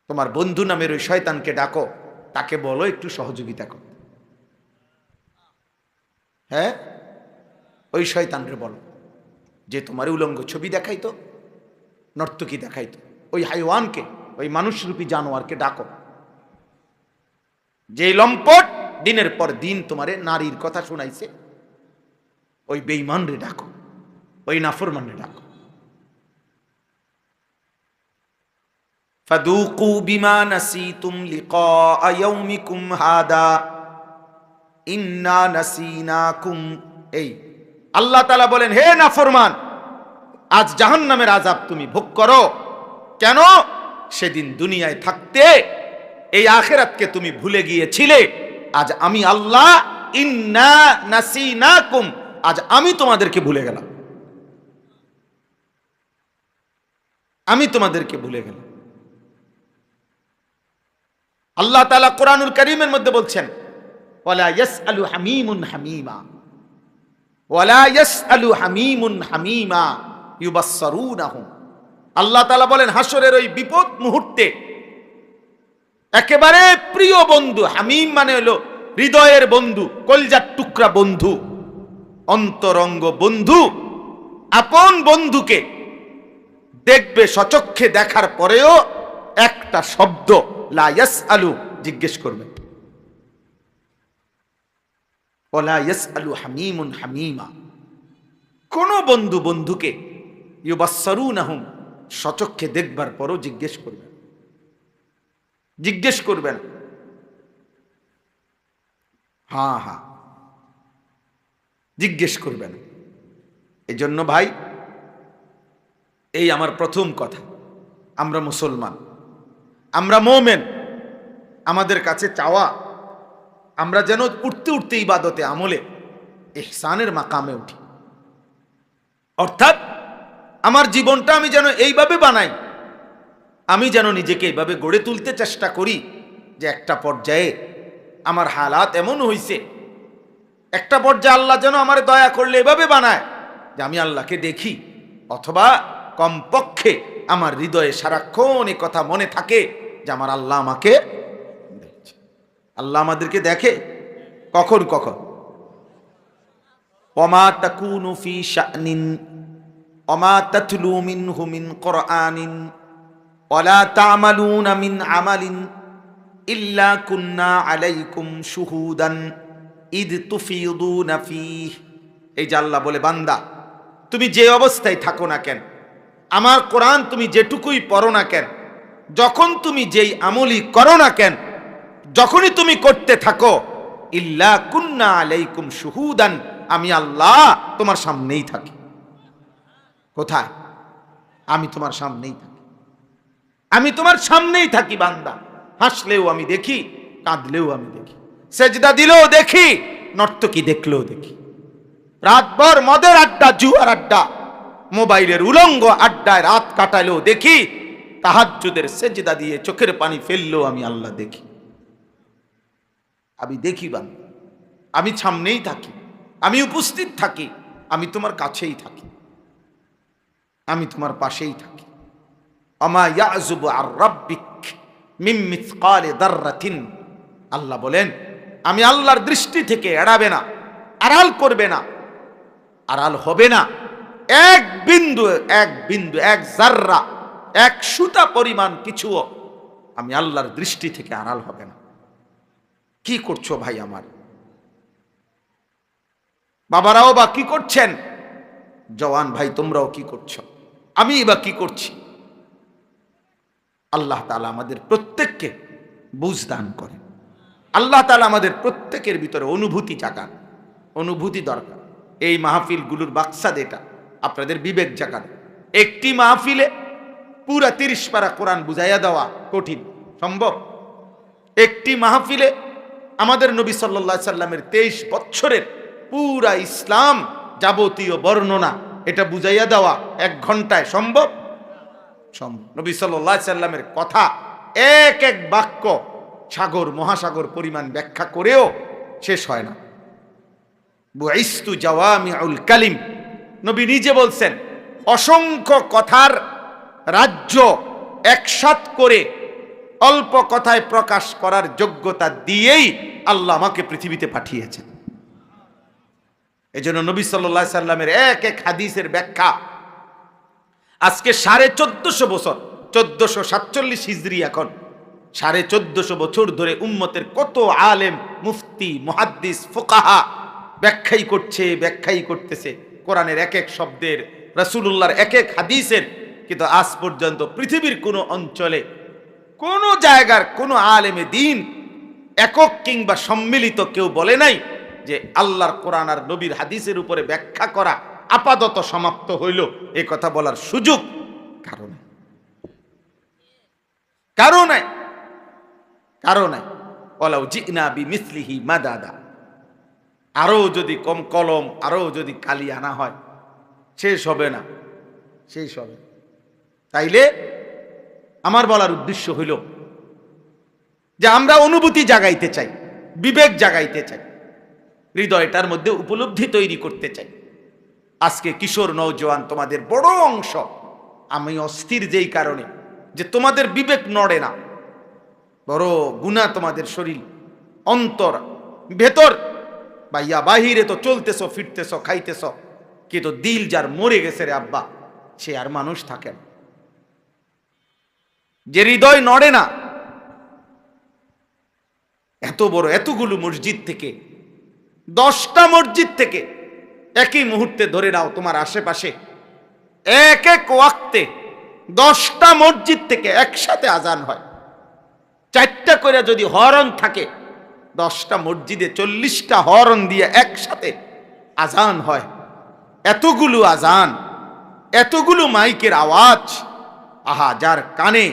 তোমার বন্ধু নামের ওই শয়তানকে ডাকো, তাকে বলো একটু সহযোগিতা করো। হ্যাঁ, ওই শয়তানরে বলো যে তোমার উলঙ্গ ছবি দেখাইতো, নর্তকী দেখাইতো, ওই হাইওয়ানকে, ওই মানুষরূপী জানোয়ারকে ডাকো, যে লম্পট দিনের পর দিন তোমারে নারীর কথা শোনাইছে, ওই বেঈমান রে ডাকো, ওই নাফরমান রে ডাকো। ফাদুকু বিমা নাসিতুম লিকা ইয়াউমিকুম হাদা ইন্না নাসিনাকুম। এই আল্লাহ তাআলা বলেন, হে নাফরমান, আজ জাহান্নামের আযাব তুমি ভোগ করো। কেন? সেদিন দুনিয়ায় থাকতে এই আখিরাতকে তুমি ভুলে গিয়েছিলে। আজ আমি আল্লাহ ইন্না নাসিনাকুম, আজ আমি তোমাদেরকে ভুলে গেলাম, আমি তোমাদেরকে ভুলে গেলাম। আল্লাহ তাআলা কোরআনুল কারীমের মধ্যে বলছেন, ওয়ালা ইয়াসআলু হামীমুন হামীমা, ওয়ালা ইয়াসআলু হামীমুন হামীমা ইউবাসসারুনাহুম। আল্লাহ তাআলা বলেন, হাসরের ওই বিপদ মুহূর্তে একেবারে প্রিয় বন্ধু, হামীম মানে হলো হৃদয়ের বন্ধু, কলজার টুকরা বন্ধু, অন্তরঙ্গ বন্ধু, আপন বন্ধুকে দেখবে সচক্ষে, দেখার পরেও একটা শব্দ লা ইয়াসআলু জিজ্ঞেস করবে, ওয়ালা ইয়াসআলু হামীমুন হামীমা। কোন বন্ধু বন্ধুকে ইউবাসসারুনাহুম সচক্ষে দেখবার পরও জিজ্ঞেস করবে, জিজ্ঞেস করবেন। হ্যাঁ হ্যাঁ, জিজ্ঞেস করবেন। এই জন্য ভাই, এই আমার প্রথম কথা, আমরা মুসলমান, আমরা মোমেন, আমাদের কাছে চাওয়া আমরা যেন উঠতে উঠতে ইবাদতে আমলে ইহসানের মাকামে উঠি। অর্থাৎ আমার জীবনটা আমি যেন এইভাবে বানাই, আমি যেন নিজেকে এইভাবে গড়ে তুলতে চেষ্টা করি যে একটা পর্যায়ে আমার হালাত এমন হইছে, একটা পর্যায়ে আল্লাহ যেন আমার দয়া করলে এভাবে বানায় যে আমি আল্লাহকে দেখি, অথবা কমপক্ষে আমার হৃদয়ে সারাক্ষণ এই কথা মনে থাকে যে আমার আল্লাহ আমাকে দেখছে। আল্লাহ আমাদেরকে দেখে কখন কখন। ওমা তাকুনু ফি শানিন ওমা তাতলু মিনহু মিন কুরআনিন ওয়ালা তা'মালুনা মিন আমালিন ইল্লা কুন্না আলাইকুম শুহুদান ইদ তুফিদুনা ফীহি। এই যে আল্লাহ বলে, বান্দা তুমি যে অবস্থায় থাকো না কেন, আমার কোরআন তুমি যেটুকুই পড়ো না কেন, যখন তুমি যেই আমলই করো না কেন, যখনই তুমি করতে থাকো, ইল্লা কুন্না আলাইকুম শুহুদান, আমি আল্লাহ তোমার সামনেই থাকি। কোথায়? আমি তোমার সামনেই থাকি, আমি তোমার সামনেই থাকি বান্দা। হাসলেও আমি দেখি, কাঁদলেও আমি দেখি, সেজদা দিলেও দেখি, নর্তকী দেখলেও দেখি, রাতভর মদের আড্ডা, জুয়ার আড্ডা, মোবাইলের উলঙ্গ আড্ডায় রাত কাটালেও দেখি, তাহাজ্জুদের সেজদা দিয়ে চোখের পানি ফেললেও আমি আল্লাহ দেখি। আমি দেখি বান্দা, আমি সামনেই থাকি, আমি উপস্থিত থাকি, আমি তোমার কাছেই থাকি, আমি তোমার পাশেই থাকি। আমা ইয়াযুবু আর রাব্বিক মিন মিসকালি দাররাতিন। আল্লাহ বলেন, আমি আল্লাহর দৃষ্টি থেকে এড়াবে না, আড়াল করবে না, আড়াল হবে না এক বিন্দু, এক বিন্দু, এক জাররা, এক সুতা পরিমাণ কিছুও আমি আল্লাহর দৃষ্টি থেকে আড়াল হবে না। কি করছো ভাই আমার? বাবারাও বা কি করছেন? জওয়ান ভাই তোমরাও কি করছো? আমি বা কি করছি? আল্লাহ তাআলা আমাদের প্রত্যেককে বুঝ দান করেন। আল্লাহ তাআলা আমাদের প্রত্যেকের ভিতরে অনুভূতি জাগান, অনুভূতি দরকার। এই মাহফিলগুলোর বাক্সাদ এটা, আপনাদের বিবেক জাগান। একটি মাহফিলে পুরা 30 পারা কোরআন বুঝাইয়া দেওয়া কঠিন, সম্ভব? একটি মাহফিলে আমাদের নবী সাল্লাল্লাহু আলাইহি সাল্লামের 23 বছরের পুরা ইসলাম যাবতীয় বর্ণনা এটা বুঝাইয়া দেওয়া 1 ঘন্টায় সম্ভব? সম্ভব। নবী সাল্লাল্লাহু আলাইহি সাল্লামের কথা এক এক বাক্য সাগর মহাসাগর পরিমাণ ব্যাখ্যা করেও শেষ হয় না। বুইস্তু জাওয়ামিউল কালিম, নবী নিজে বলছেন, অসংখ্য কথার রাজ্য একসাথ করে অল্প কথায় প্রকাশ করার যোগ্যতা দিয়েই আল্লাহ আমাকে পৃথিবীতে পাঠিয়েছেন। এজন্য নবী সাল্লাল্লাহু আলাইহি সাল্লামের এক এক হাদিসের ব্যাখ্যা আজকে 1450 বছর, 1447 হিজরি, এখন 1450 বছর ধরে উম্মতের কত আলেম, মুফতি, মুহাদ্দিস, ফুকাহা ব্যাখ্যাই করতেছে কোরআনের এক এক শব্দের, রাসূলুল্লাহর এক এক হাদিসের। কিন্তু আজ পর্যন্ত পৃথিবীর কোনো অঞ্চলে কোনো জায়গার কোনো আলেমে দিন একক কিংবা সম্মিলিত কেউ বলে নাই যে আল্লাহর কোরআন আর নবীর হাদিসের উপরে ব্যাখ্যা করা আপাতত সমাপ্ত হইল। এই কথা বলার সুযোগ কারণে ওয়ালাউ জিনা বিমিসলিহি মাদাদা, আরো যদি কম কলম, আরো যদি কালি আনা হয় শেষ হবে না। তাইলে আমার বলার উদ্দেশ্য হইল যে আমরা অনুভূতি জাগাইতে চাই, বিবেক জাগাইতে চাই, হৃদয়টার মধ্যে উপলব্ধি তৈরি করতে চাই। আজকে কিশোর নওজোয়ান তোমাদের বড় অংশ, আমি অস্থির যেই কারণে যে তোমাদের বিবেক নড়ে না, বড় গুনাহ তোমাদের শরীর, অন্তর, ভেতর বাইয়া বাহিরে তো চলতেছ, ফিরতেছ, খাইতেছ, কিন্তু দিল যার মরে গেছে রে আব্বা, সে আর মানুষ থাকে না। যে হৃদয় নড়ে না, এত বড় এতগুলো মসজিদ থেকে, 10টা মসজিদ থেকে একই মুহূর্তে ধরে নাও তোমার আশেপাশে এক এক ওয়াক্তে 10টা মসজিদ থেকে একসাথে আজান হয়। 4টা করে যদি হরন থাকে, 10টা মসজিদে 40টা হরন দিয়ে একসাথে আজান হয়। এতগুলো আজান, এতগুলো মাইকের আওয়াজ, আহা, যার কানে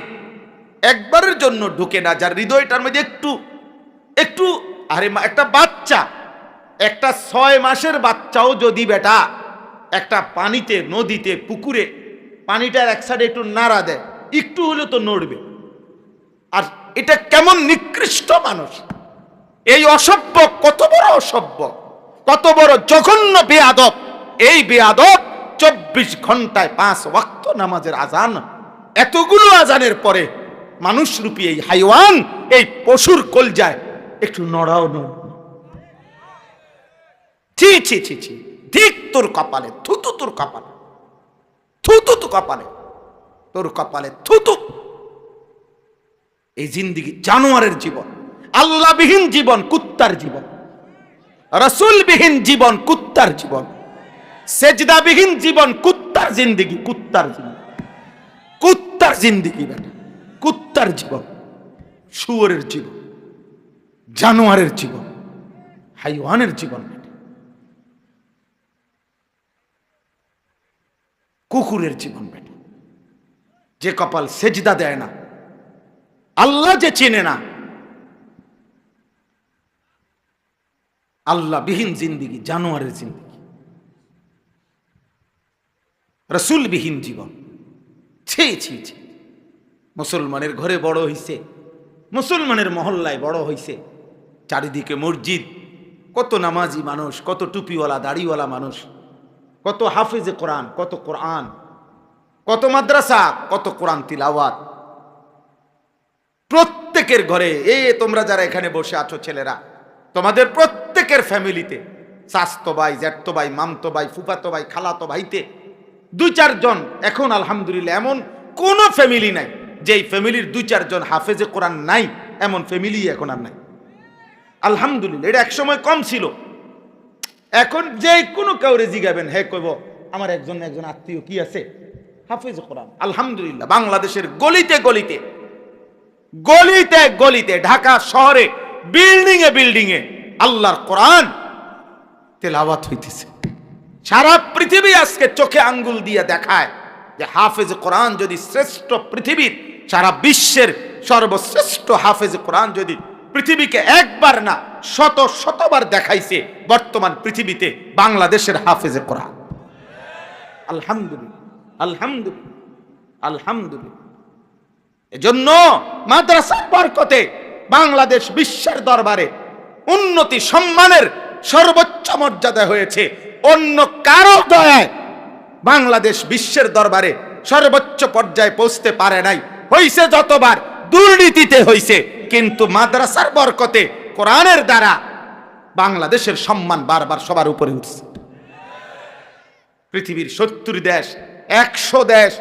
একবারের জন্য ঢুকে না, যার হৃদয়টার মধ্যে একটু আরে একটা বাচ্চা, একটা 6 মাসের বাচ্চাও যদি বেটা একটা পানিতে, নদীতে, পুকুরে পানিটার এক সাইডে একটু নাড়া দেয়, একটু হলে তো নড়বে। আর এটা কেমন নিকৃষ্ট মানুষ! এই অসভ্য, কত বড় অসভ্য, কত বড় জঘন্য বেয়াদব! এই বেয়াদব 24 ঘন্টায় 5 ওয়াক্ত নামাজের আজান, এতগুলো আজানের পরে মানুষরূপী এই হাইওয়ান, এই পশুর কলজায় একটু নড়াও নড়। ছি ছি ছি ছি, ঠিক তোর কপালে থুতু, তোর কপালে থুতু, তো কপালে, তোর কপালে থুতু। এই জিন্দিগি জানোয়ারের জীবন, আল্লাহবিহীন জীবন কুত্তার জীবন, রাসূলবিহীন জীবন কুত্তার জীবন, সেজদাবিহীন জীবন কুত্তার জিন্দিগি, কুত্তার জিন্দিগি বেটা, কুত্তার জীবন, শুয়োরের জীবন, জানোয়ারের জীবন, হাইওয়ানের জীবন, কুকুরের জীবন বেটা। যে কপাল সেজদা দেয় না, আল্লাহ যে চেনে না, আল্লাহবিহীন জিন্দিগি, জানোয়ারের জিন্দিগি, রাসূলবিহীন জীবন। ছি ছি ছি, মুসলমানের ঘরে বড় হইছে, মুসলমানের মহল্লায় বড় হইছে, চারিদিকে মসজিদ, কত নামাজি মানুষ, কত টুপিওয়ালা দাড়িওয়ালা মানুষ, কত হাফেজে কোরআন, কত কোরআন, কত মাদ্রাসা, কত কোরআন তিলাওয়াত। প্রত্যেকের ঘরে, তোমরা যারা এখানে বসে আছো ছেলেরা, তোমাদের প্রত্যেকের ফ্যামিলিতে চাচতো ভাই, জ্যাঠতো ভাই, মামতো ভাই, ফুফাতো ভাই, খালাতো ভাইতে 2-4 জন, এখন আলহামদুলিল্লাহ এমন কোন ফ্যামিলি নাই যেই ফ্যামিলির 2-4 জন হাফেজে কোরআন নাই, এমন ফ্যামিলি এখন আর নাই আলহামদুলিল্লাহ। এটা একসময় কম ছিল, এখন যে কোনো কাউরে জিগাবেন, হ্যাঁ কইব আমার একজন আত্মীয় কি আছে হাফেজে কোরআন। আলহামদুলিল্লাহ, বাংলাদেশের গলিতে গলিতে, গলিতে গলিতে, ঢাকা শহরে বিল্ডিং এ আল্লাহর কোরআন তেলাওয়াত হইতেছে। সারা পৃথিবী আজকে চোখে আঙ্গুল দিয়ে দেখায় যে হাফেজ কোরআন যদি শ্রেষ্ঠ, পৃথিবীর সারা বিশ্বের সর্বশ্রেষ্ঠ হাফেজ কোরআন যদি পৃথিবীকে একবার না শতবার দেখাইছে, বর্তমান পৃথিবীতে বাংলাদেশের হাফেজ কোরআন। আলহামদুলিল্লাহ, আলহামদুলিল্লাহ, আলহামদুলিল্লাহ। এজন্য মাদ্রাসার বরকতে বাংলাদেশ বিশ্বের দরবারে উন্নতি, সম্মানের সর্বোচ্চ মর্যাদা হয়েছে। অন্য কারো দয়ায় বাংলাদেশ বিশ্বের দরবারে সর্বোচ্চ পর্যায়ে পৌঁছতে পারে নাই। হইছে যতবার দুর্নীতিতে হয়েছে, কিন্তু মাদ্রাসার বরকতে, কোরআনের দ্বারা বাংলাদেশের সম্মান বারবার সবার উপরে উঠছে। পৃথিবীর 70 দেশ, 100 দেশ,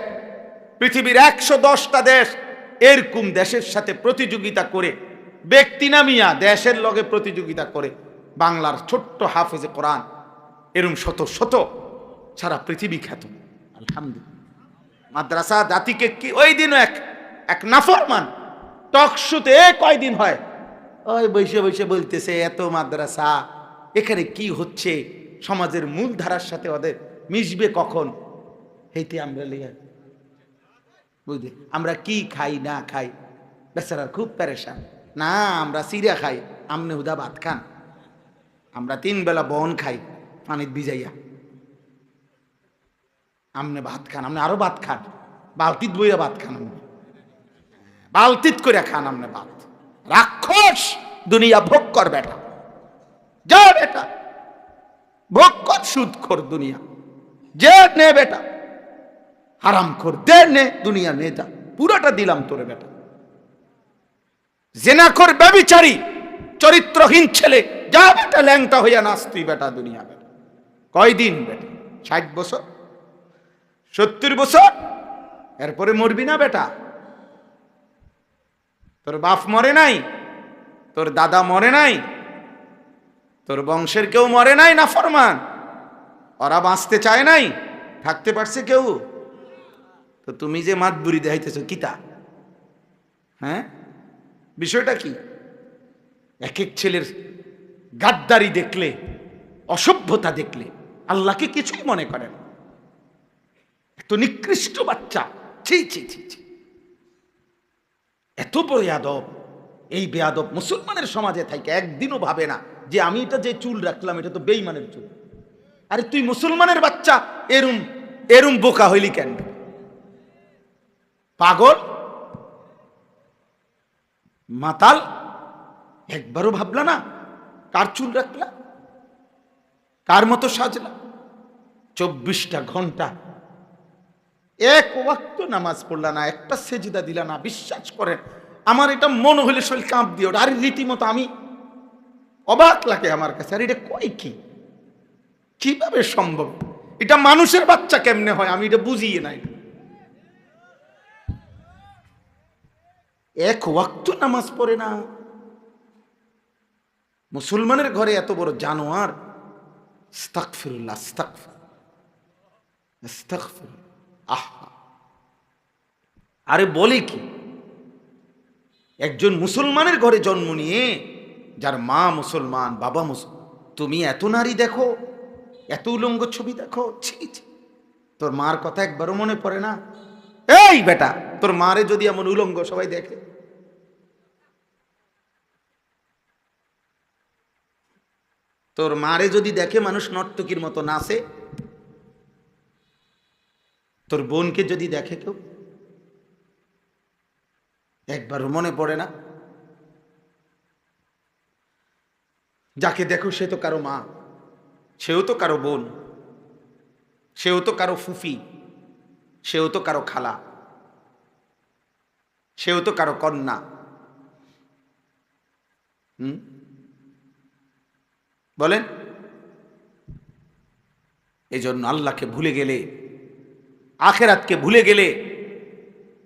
পৃথিবীর 110টা দেশ এরকম দেশের সাথে প্রতিযোগিতা করে, ব্যক্তি নামিয়া দেশের লগে প্রতিযোগিতা করে বাংলার ছোট্ট হাফেজে কোরআন এরকম শত শত সারা পৃথিবী খ্যাত। আলহামদুলিল্লাহ। মাদ্রাসা জাতিকে কি, ওই দিনও এক নাফরমান টকশুতে কয়দিন হয় ওই বসে বসে বলতেছে এত মাদ্রাসা, এখানে কি হচ্ছে, সমাজের মূল ধারার সাথে ওদের মিশবে কখন, হেইতে আমরা লিয়া বুঝলি আমরা কি খাই না খাই, বেচারা খুব পেরেশান। না আমরা সিরা খাই, আমনে হুদা ভাত খান, আমরা 3 বেলা বন খাই পানিত ভিজাইয়া, আমনে ভাত খান, আমনে আরো ভাত খান, বালতিত বইয়া ভাত খান, আমনে বালতিত করে খান, আমনে ভাত। রাক্ষস দুনিয়া ভোগ কর বেটা, যা বেটা ভোগ কর, সুদ কর দুনিয়া, যে নে বেটা, হারাম কর দে, নে দুনিয়া নে, যা পুরাটা দিলাম তোরে বেটা। জেনা কর, ব্যভিচারী চরিত্রহীন ছেলে, যা বেটা ল্যাংটা হইয়া নাচ তুই বেটা দুনিয়া বেটা। কয়দিন বেটা? 60 বছর, 70 বছর, এরপরে মরবি না বেটা? তোর বাপ মরে নাই, তোর দাদা মরে নাই, তোর বংশের কেউ মরে নাই না ফরমান, ওরা বাঁচতে চায় নাই, থাকতে পারছে কেউ? তো তুমি যে মাত বুড়ি দেখাইতেছ কিতা? হ্যাঁ, বিষয়টা কি? এক এক ছেলের গাদ্দারি দেখলে, অসভ্যতা দেখলে আল্লাহকে কিছুই মনে করেন। এত নিকৃষ্ট বাচ্চা, ছি ছি ছি ছি, এত বড় বেয়াদব। এই বেয়াদব মুসলমানের সমাজে থাকে একদিনও ভাবে না যে আমি এটা যে চুল রাখলাম এটা তো বেঈমানের চুল। আরে তুই মুসলমানের বাচ্চা, এরম এরম বোকা হইলি কেন? পাগল, মাতাল, একবারও ভাবলা না কার চুল রাখলা, কার মতো সাজলা? 24টা ঘন্টা এক ওয়াক্ত নামাজ পড়লা না, একটা সেজদা দিলা না। বিশ্বাস করেন আমার এটা মনে হইলে শরীর কাঁপ দিয়ে ওঠে। আরে রীতিমতো আমি অবাক লাগে আমার কাছে, আর এটা কয় কি, কিভাবে সম্ভব? এটা মানুষের বাচ্চা কেমনে হয় আমি এটা বুঝিয়ে নাই। এক ওয়াক্ত নামাজ পড়ে না, মুসলমানের ঘরে এত বড় জানোয়ার। আস্তাগফিরুল্লাহ, আস্তাগফিরুল্লাহ। আহা, আরে বলে কি, একজন মুসলমানের ঘরে জন্ম নিয়ে, যার মা মুসলমান, বাবা মুসলমান, তুমি এত নারী দেখো, এত উলঙ্গ ছবি দেখো, ছি ছি, তোর মার কথা একবারও মনে পড়ে না? এই বেটা, তোর মারে যদি এমন উলঙ্গ সবাই দেখে, তোর মারে যদি দেখে মানুষ নর্তকীর মতো নাচে, তোর বোনকে যদি দেখে কেউ, একবারও মনে পড়ে না? যাকে দেখো সে তো কারো মা, সেও তো কারো বোন, সেও তো কারো ফুফি, সেও তো কারো খালা, সেও তো কারো কন্যা। বলেন, এই জন্য আল্লাহকে ভুলে গেলে, আখেরাতকে ভুলে গেলে,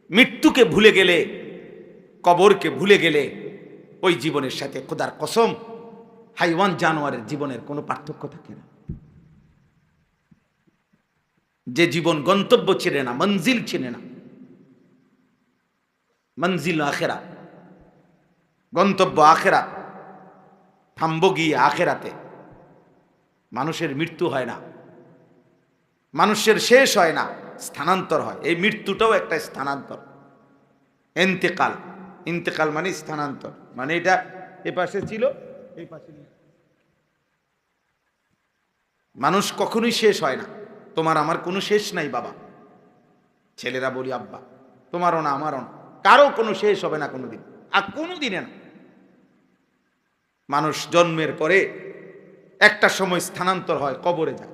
মৃত্যুকে ভুলে গেলে, কবরকে ভুলে গেলে, ওই জীবনের সাথে খোদার কসম হাইওয়ান জানোয়ারের জীবনের কোনো পার্থক্য থাকে না। যে জীবন গন্তব্য চিনে না, মঞ্জিল চিনে না, মঞ্জিল আখেরা, গন্তব্য আখেরা, থামবো গিয়ে আখেরাতে। মানুষের মৃত্যু হয় না, মানুষের শেষ হয় না, স্থানান্তর হয়। এই মৃত্যুটাও একটা স্থানান্তর, ইন্তেকাল। ইন্তেকাল মানে স্থানান্তর, মানে এটা এ পাশে ছিল এই পাশে। মানুষ কখনোই শেষ হয় না। তোমার আমার কোনো শেষ নাই বাবা। ছেলেরা বলি আব্বা, তোমারও না আমারও না, কারো কোনো শেষ হবে না কোনোদিন, আর কোনো দিনে না। মানুষ জন্মের পরে একটা সময় স্থানান্তর হয়, কবরে যায়,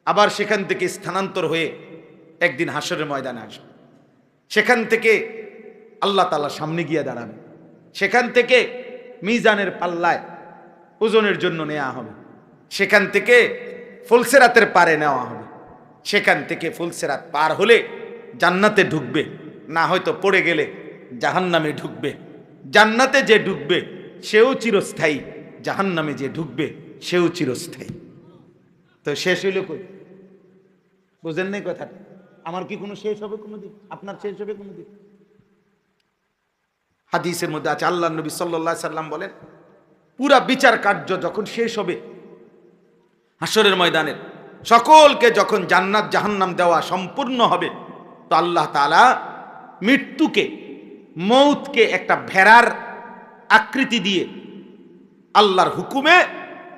আবার সেখান থেকে স্থানান্তর হয়ে একদিন হাসরের ময়দানে আসবে, সেখান থেকে আল্লাহ তাআলার সামনে গিয়ে দাঁড়াবে। সেখান থেকে মিজানের পাল্লায় ওজনের জন্য নেওয়া হবে, সেখান থেকে ফুলসিরাতের পারে নেওয়া হবে, সেখান থেকে ফুলসিরাত পার হলে জান্নাতে ঢুকবে, না হয়তো পড়ে গেলে জাহান্নামে ঢুকবে। জান্নাতে যে ঢুকবে সেও চিরস্থায়ী, জাহান্নামে যে ঢুকবে সেও চিরস্থায়ী। তো শেষ হইল কই? বুঝেন নাই কথাটা? আমার কি কোনো শেষ হবে কোনোদিন? আপনার শেষ হবে কোনোদিন? হাদিসের মধ্যে আছে, আল্লাহ নবী সাল্লাল্লাহু আলাইহি সাল্লাম বলেন, পুরা বিচার কার্য যখন শেষ হবে হাসরের ময়দানে, সকলকে যখন জান্নাত জাহান্নাম দেওয়া সম্পূর্ণ হবে, তো আল্লাহ তাআলা মৃত্যুকে, মৌতকে একটা ভেড়ার আকৃতি দিয়ে আল্লাহর হুকুমে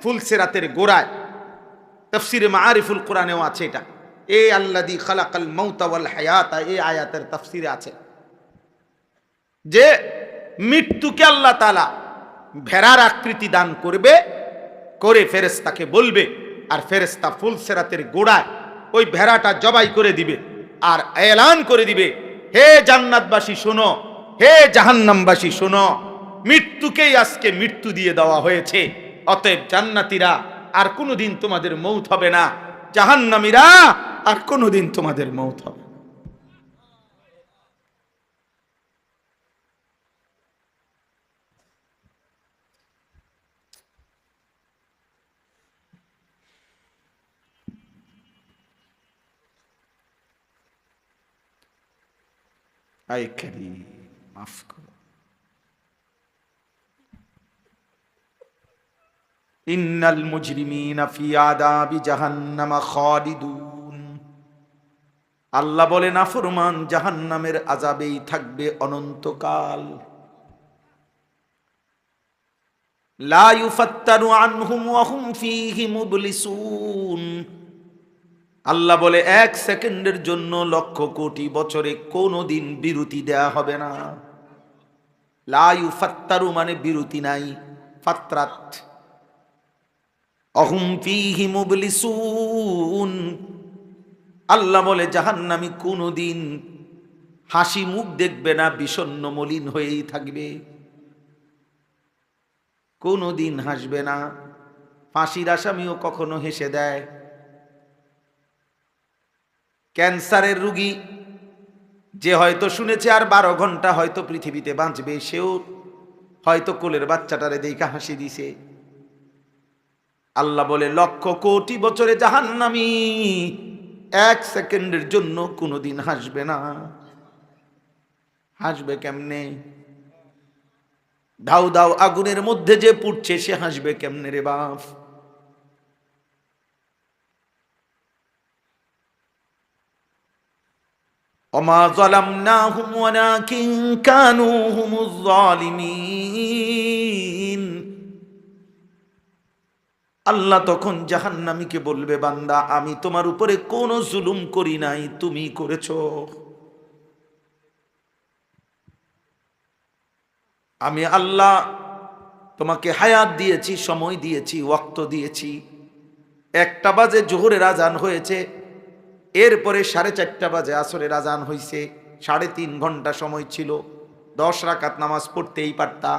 ফুলসিরাতের গোড়ায়, তাফসিরে মাআরিফুল কোরআনেও আছে এটা, এ আল্লাযী খালাকাল মাউতা ওয়াল হায়াতা, এই আয়াতের তাফসিরে আছে যে মৃত্যুকে আল্লাহ তাআলা ভেড়ার আকৃতি দান করবে, করে ফেরেশতাকে বলবে, আর ফেরেশতা ফুলসিরাতের গোড়ায় ওই ভেড়াটা জবাই করে দিবে, আর এলান করে দিবে, হে জান্নাতবাসী শোনো, হে জাহান্নামবাসী শোনো, মৃত্যুকেই আজকে মৃত্যু দিয়ে দেওয়া হয়েছে, অতএব জান্নাতীরা আর কোনোদিন তোমাদের মৌত হবে না, জাহান্নামীরা আর কোনোদিন তোমাদের মৌত হবে না। আয় কারীম, মাফ করো। ইন্নাল মুজরিমিনা ফি আযাবি জাহান্নাম খালিদুন, আল্লাহ বলে নাফরমান জাহান্নামের আযাবেই থাকবে অনন্তকাল। লা ইউফাত্তারু আনহুম ওয়া হুম ফীহি মুবলিসুন, আল্লাহ বলে এক সেকেন্ডের জন্য লক্ষ কোটি বছরে কোনোদিন বিরতি দেয়া হবে না। লা ইউফাত্তারু মানে বিরতি নাই, ফাত্রাত, অহুম ফীহি মুবলিসুন, আল্লাহ বলে জাহান্নামী কোনোদিন হাসি মুখ দেখবে না, বিষণ্ণ মলিন হয়েই থাকবে, কোনোদিন হাসবে না। ফাঁসির আসামিও কখনো হেসে দেয়, ক্যান্সারের রোগী যে হয়তো শুনেছে আর 12 ঘন্টা হয়তো পৃথিবীতে বাঁচবে, সেও হয়তো কোলের বাচ্চাটারে দেখা হাসি দিছে। আল্লাহ বলে লক্ষ কোটি বছরে জাহান্নামী এক সেকেন্ডের জন্য কোনোদিন হাসবে না। হাসবে কেমনে? দাউ দাউ আগুনের মধ্যে যে পুড়ছে সে হাসবে কেমনে রে বাপ? ওমা যালামনাহুম ওয়ালাকিন কানু হুমুজ জালিমিন, আল্লাহ তখন জাহান্নামীকে বলবে, বান্দা আমি তোমার উপরে কোনো জুলুম করি নাই, তুমি করেছো। আমি আল্লাহ তোমাকে হায়াত দিয়েছি, সময় দিয়েছি, ওয়াক্ত দিয়েছি। 1টা বাজে জোহরের আজান হয়েছে, এরপরে 4:30 বাজে আসরের আজান হয়েছে, 3.5 ঘন্টা সময় ছিল, 10 রাকাত নামাজ পড়তেই পারতা।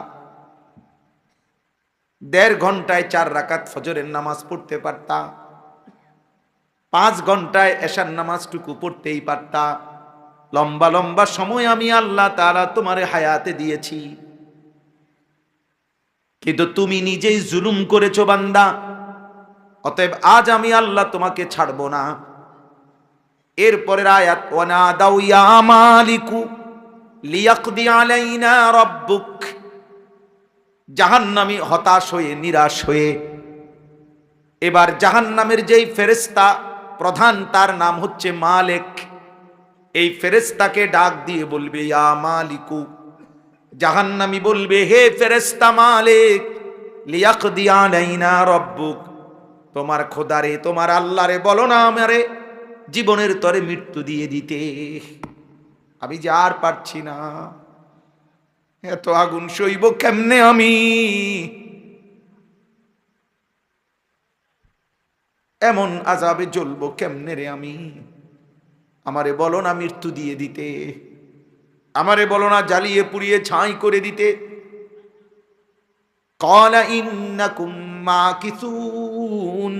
1.5 ঘন্টায় 4 রাকাত ফজরের নামাজ পড়তে পারতা, 5 ঘন্টায় এশার নামাজটুকু পড়তেই পারতা। লম্বা লম্বা সময় আমি আল্লাহ তাআলা তোমারে হায়াতে দিয়েছি, কিন্তু তুমি নিজেই জুলুম করেছো বান্দা। অতএব আজ আমি আল্লাহ তোমাকে ছাড়বো না। এরপরের আয়াত, ওয়ানাদাউ ইয়া মালিকু লিয়াকদি আলাইনা রাব্বুক, জাহান্নামী হতাশ হয়ে, নিরাশ হয়ে, এবার জাহান্নামের যেই ফেরেশতা প্রধান, তার নাম হচ্ছে মালিক, এই ফেরেশতাকে ডাক দিয়ে বলবে ইয়া মালিকু, জাহান্নামী বলবে হে ফেরেশতা মালিক, লিয়াকদি আলাইনা রাব্বুক, তোমার খোদারে, তোমার আল্লাহরে বলো না আমারে জীবনের তরে মৃত্যু দিয়ে দিতে, আমি যে আর পারছি না, এত আগুন সইব কেমনে আমি, এমন আযাবে জ্বলবো কেমনে রে আমি, আমারে বলো না মৃত্যু দিয়ে দিতে। আমারে বলো না জ্বালিয়ে পুড়িয়ে ছাই করে দিতে। ক্বালা ইন্নাকুম মাকিসুন,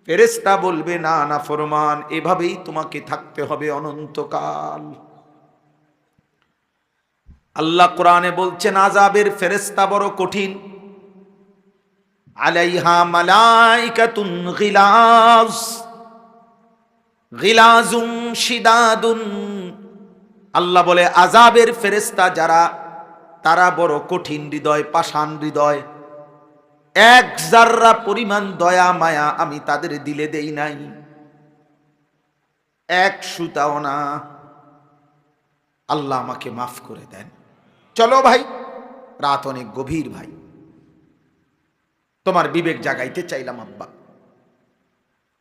ফেরেশতা বলবে না না ফরমান, এভাবেই তোমাকে থাকতে হবে অনন্তকাল। আল্লাহ কোরআনে বলছেন আযাবের ফেরেশতা বড় কঠিন। আলাইহা মালাইকাতুন গিলাজ গিলাজুম শিদাদুন। আল্লাহ বলে আযাবের ফেরেশতা যারা, তারা বড় কঠিন হৃদয়, পাষাণ হৃদয়। এক জাররা পরিমাণ দয়া মায়া আমি তাদের দিলে দেই নাই, এক সুতাও না। আল্লাহ আমাকে মাফ করে দেন। চলো ভাই, রাত অনেক গভীর ভাই, তোমার বিবেক জাগাইতে চাইলাম আব্বা।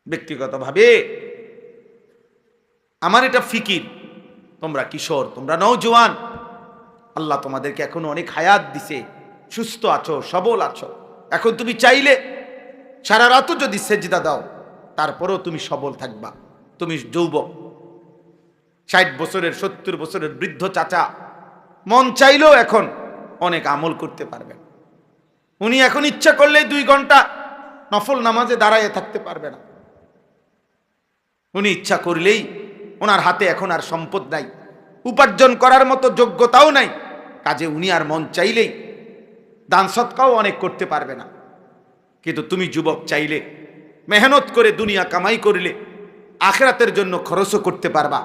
ব্যক্তিগতভাবে আমার এটা ফিকির, তোমরা কিশোর, তোমরা নওজোয়ান, আল্লাহ তোমাদেরকে এখন অনেক হায়াত দিছে, সুস্থ আছো, সবল আছো। এখন তুমি চাইলে সারা রাতও যদি সেজদা দাও, তারপরেও তুমি সবল থাকবা। তুমি যুবক, 60 বছরের 70 বছরের বৃদ্ধ চাচা মন চাইলেও এখন অনেক আমল করতে পারবেন। উনি এখন ইচ্ছা করলেই 2 ঘন্টা নফল নামাজে দাঁড়ায় থাকতে পারবে না। উনি ইচ্ছা করলেই, ওনার হাতে এখন আর সম্পদ নাই, উপার্জন করার মতো যোগ্যতাও নাই, কাজে উনি আর মন চাইলেই দান সৎকাও অনেক করতে পারবে না। কিন্তু তুমি যুবক চাইলে মেহনত করে দুনিয়া কামাই করলে আখিরাতের জন্য খরচও করতে পারবা।